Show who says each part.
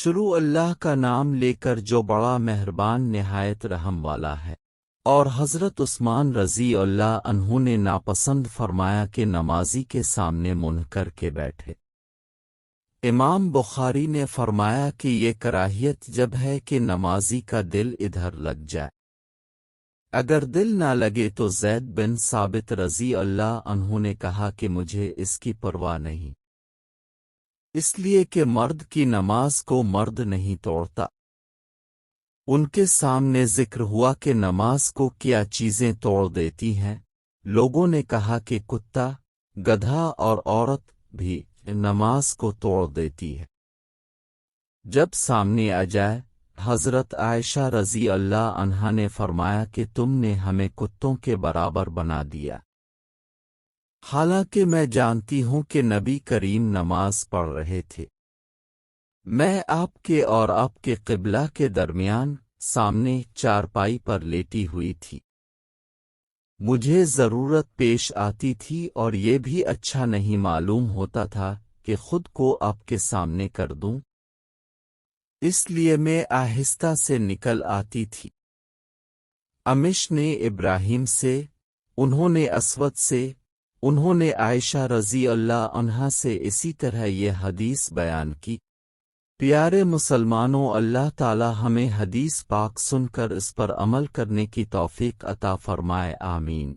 Speaker 1: شروع اللہ کا نام لے کر جو بڑا مہربان نہایت رحم والا ہے۔ اور حضرت عثمان رضی اللہ عنہ نے ناپسند فرمایا کہ نمازی کے سامنے منہ کر کے بیٹھے۔ امام بخاری نے فرمایا کہ یہ کراہیت جب ہے کہ نمازی کا دل ادھر لگ جائے۔ اگر دل نہ لگے تو زید بن ثابت رضی اللہ عنہ نے کہا کہ مجھے اس کی پرواہ نہیں، اس لیے کہ مرد کی نماز کو مرد نہیں توڑتا۔ ان کے سامنے ذکر ہوا کہ نماز کو کیا چیزیں توڑ دیتی ہیں؟ لوگوں نے کہا کہ کتا، گدھا اور عورت بھی نماز کو توڑ دیتی ہے۔ جب سامنے آ جائے، حضرت عائشہ رضی اللہ عنہا نے فرمایا کہ تم نے ہمیں کتوں کے برابر بنا دیا، حالانکہ میں جانتی ہوں کہ نبی کریم نماز پڑھ رہے تھے۔ میں آپ کے اور آپ کے قبلہ کے درمیان سامنے چارپائی پر لیٹی ہوئی تھی۔ مجھے ضرورت پیش آتی تھی اور یہ بھی اچھا نہیں معلوم ہوتا تھا کہ خود کو آپ کے سامنے کر دوں، اس لیے میں آہستہ سے نکل آتی تھی۔ امش نے ابراہیم سے، انہوں نے اسود سے، انہوں نے عائشہ رضی اللہ عنہا سے اسی طرح یہ حدیث بیان کی۔ پیارے مسلمانوں، اللہ تعالی ہمیں حدیث پاک سن کر اس پر عمل کرنے کی توفیق عطا فرمائے، آمین۔